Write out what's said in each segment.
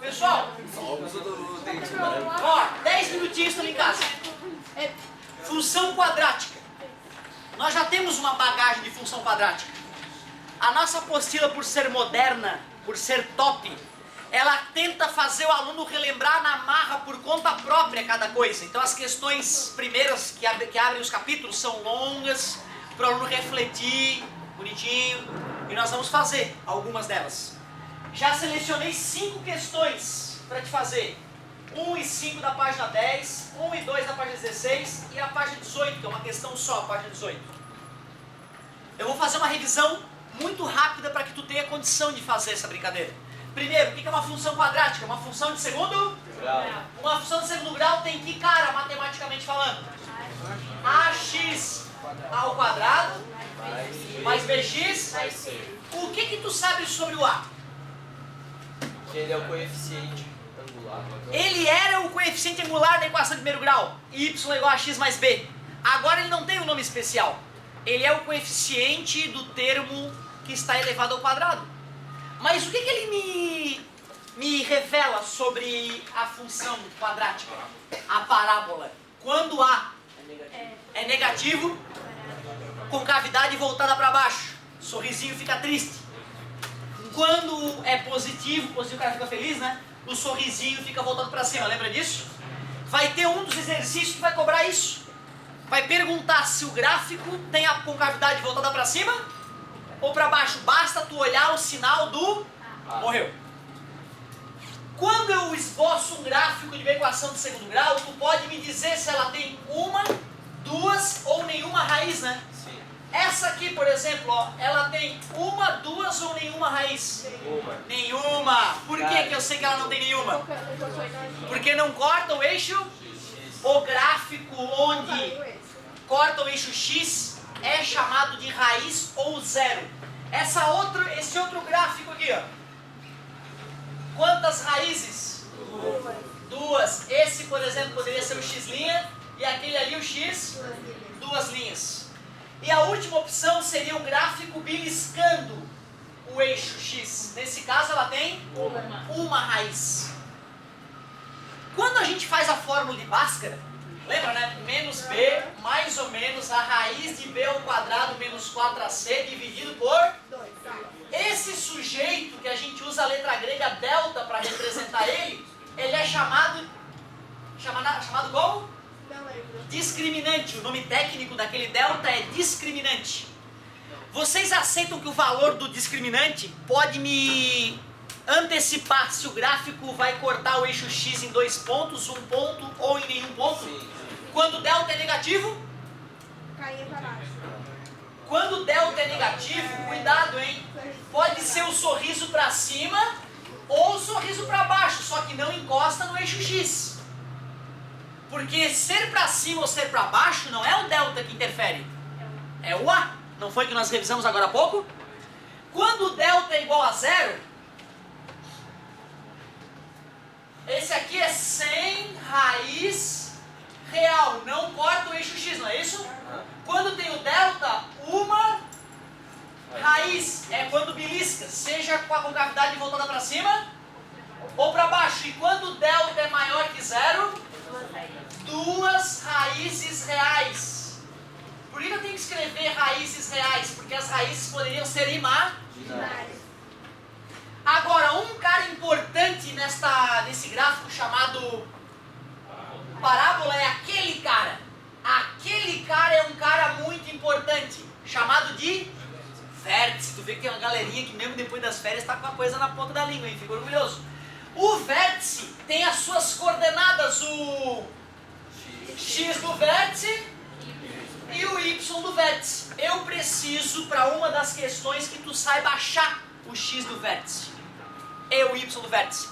Pessoal, ó, 10 minutinhos estão em casa. Função quadrática. Nós já temos uma bagagem de função quadrática. A nossa apostila, por ser moderna, por ser top, ela tenta fazer o aluno relembrar na marra por conta própria cada coisa. Então as questões primeiras que abrem os capítulos são longas, para o aluno refletir, bonitinho, e nós vamos fazer algumas delas. Já selecionei 5 questões para te fazer. 1 e 5 da página 10, 1 e 2 da página 16 e a página 18, que é uma questão só, a página 18. Eu vou fazer uma revisão muito rápida para que tu tenha condição de fazer essa brincadeira. Primeiro, o que é uma função quadrática? Uma função de segundo grau. Uma função de segundo grau tem que cara, matematicamente falando? Ax ao quadrado mais bx mais c. O que tu sabe sobre o a? Ele é o coeficiente angular. Ele era o coeficiente angular da equação de primeiro grau. Y igual a x mais b. Agora ele não tem um nome especial. Ele é o coeficiente do termo que está elevado ao quadrado. Mas o que ele me revela sobre a função quadrática? A parábola. Quando A é negativo, concavidade voltada para baixo, sorrisinho fica triste. Quando é positivo, o cara fica feliz, né? O sorrisinho fica voltado para cima, lembra disso? Vai ter um dos exercícios que vai cobrar isso. Vai perguntar se o gráfico tem a concavidade voltada para cima ou para baixo. Basta tu olhar o sinal do morreu. Quando eu esboço um gráfico de uma equação de segundo grau, tu pode me dizer se ela tem uma, duas ou nenhuma raiz, né? Sim. Essa aqui, por exemplo, ó, ela tem uma, duas ou nenhuma raiz? Nenhuma. Por que eu sei que ela não tem nenhuma? Porque não corta o eixo. O gráfico onde corta o eixo x é chamado de raiz ou zero. Esse outro gráfico aqui, ó. Quantas raízes? Duas. Esse, por exemplo, poderia ser o x' e aquele ali o x, duas linhas. E a última opção seria um gráfico beliscando o eixo x. Nesse caso ela tem uma raiz. Quando a gente faz a fórmula de Bhaskara, lembra, né? Menos b mais ou menos a raiz de b ao quadrado menos 4ac dividido por 2. Esse sujeito que a gente usa a letra grega delta para representar ele é chamado como? Discriminante. O nome técnico daquele delta é discriminante. Vocês aceitam que o valor do discriminante pode me antecipar se o gráfico vai cortar o eixo x em 2 pontos, 1 ponto ou em nenhum ponto? Sim. Quando delta é negativo? Cair para baixo. Quando delta é negativo, cuidado, hein? Pode ser o sorriso para cima ou o sorriso para baixo, só que não encosta no eixo x. Porque ser para cima ou ser para baixo não é o delta que interfere, é o a. Não foi que nós revisamos agora há pouco? Quando o delta é igual a zero, esse aqui é sem raiz real, não corta o eixo x, não é isso? Quando tem o delta, uma raiz é quando belisca, seja com a concavidade voltada para cima ou para baixo. E quando o delta é maior que zero, duas raízes reais. Por que eu tenho que escrever raízes reais? Porque as raízes poderiam ser imaginárias. Agora, um cara importante nesse gráfico chamado parábola é aquele cara. Aquele cara é um cara muito importante, chamado de vértice. Tu vê que tem uma galerinha que mesmo depois das férias está com a coisa na ponta da língua, hein? Fica orgulhoso. O vértice tem as suas coordenadas, o x do vértice e o y do vértice. Eu preciso, para uma das questões, que tu saiba achar o x do vértice e o y do vértice.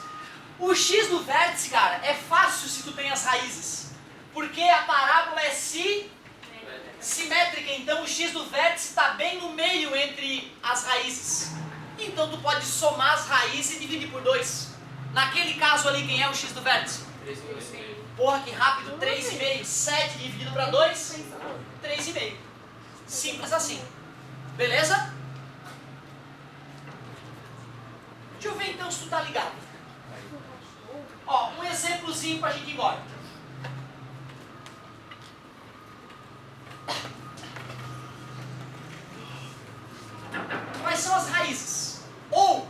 O x do vértice, cara, é fácil se tu tem as raízes, porque a parábola é simétrica, então o x do vértice está bem no meio entre as raízes. Então tu pode somar as raízes e dividir por 2. Naquele caso ali, quem é o x do vértice? 3,5. Porra, que rápido, 3,5. 7 dividido para 2, 3,5. Simples assim. Beleza? Deixa eu ver então se tu tá ligado. Ó, um exemplozinho pra gente ir embora. Quais são as raízes? Ou,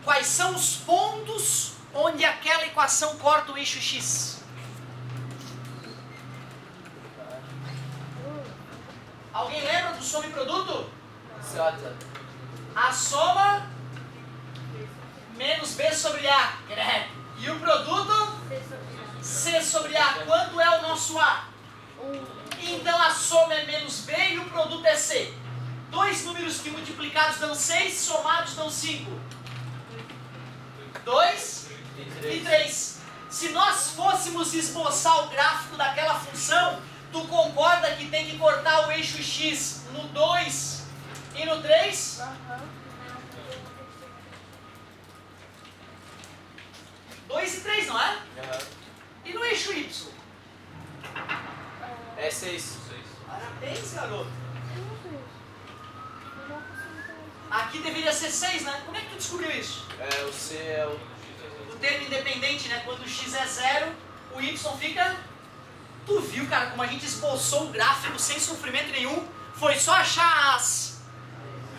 quais são os pontos onde aquela equação corta o eixo x? Alguém lembra do soma e produto? J. A soma menos B sobre A. E o produto? C sobre A. Quanto é o nosso A? Então a soma é menos B e o produto é C. Dois números que multiplicados dão 6, somados dão 5. 2 e 3. Se nós fôssemos esboçar o gráfico daquela função, tu concorda que tem que cortar o eixo x no 2 e no 3? 2 e 3, não é? E no eixo y? É 6. Parabéns, garoto. Aqui deveria ser 6, né? Como é que tu descobriu isso? É, o C é O termo independente, né? Quando o x é 0, o y fica... Tu viu, cara, como a gente esboçou o gráfico sem sofrimento nenhum? Foi só achar as...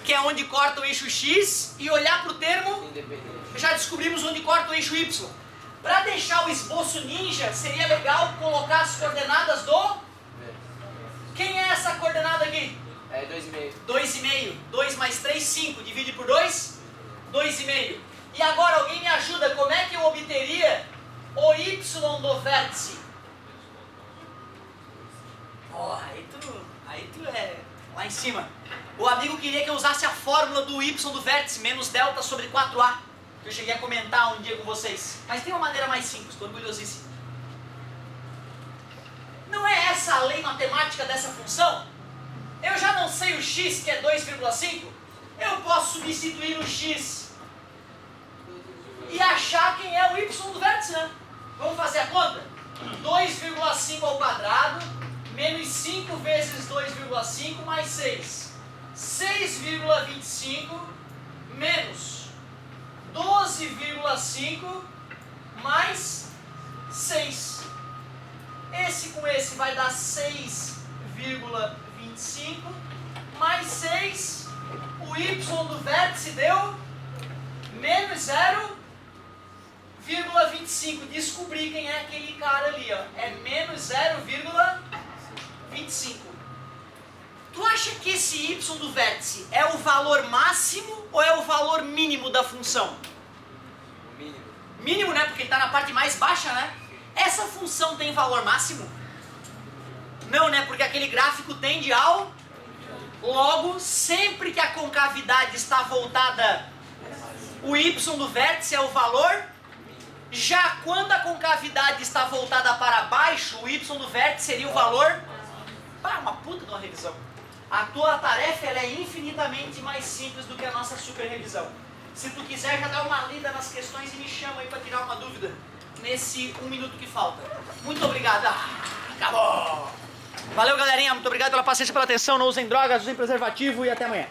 que é onde corta o eixo x e olhar pro termo... independente. Já descobrimos onde corta o eixo y. Para deixar o esboço ninja, seria legal colocar as coordenadas do... Quem é essa coordenada aqui? É 2,5. 2,5. 2 mais 3, 5. Divide por 2, 2,5. E agora alguém me ajuda, como é que eu obteria o y do vértice? Oh, aí tu é lá em cima. O amigo queria que eu usasse a fórmula do y do vértice, menos delta sobre 4a. Que eu cheguei a comentar um dia com vocês. Mas tem uma maneira mais simples, tô orgulhosíssimo. Não é essa a lei matemática dessa função? Eu já não sei o x, que é 2,5. Eu posso substituir o x e achar quem é o y do vértice, né? Vamos fazer a conta? 2,5 ao quadrado, menos 5 vezes 2,5 mais 6. 6,25 menos 12,5 mais 6. Esse com esse vai dar 6,25 mais 6. O y do vértice deu menos 0,25. Descobri quem é aquele cara ali, ó. É menos 0,25. Tu acha que esse y do vértice é o valor máximo ou é o valor mínimo da função? Mínimo. Mínimo, né? Porque ele está na parte mais baixa, né? Essa função tem valor máximo? Não, né? Porque aquele gráfico tende ao... Logo, sempre que a concavidade está voltada, o y do vértice é o valor. Já quando a concavidade está voltada para baixo, o y do vértice seria o valor... Ah, uma puta de uma revisão. A tua tarefa ela é infinitamente mais simples do que a nossa super revisão. Se tu quiser, já dá uma lida nas questões e me chama aí para tirar uma dúvida nesse 1 minuto que falta. Muito obrigado. Acabou! Valeu, galerinha. Muito obrigado pela paciência, pela atenção. Não usem drogas, usem preservativo e até amanhã.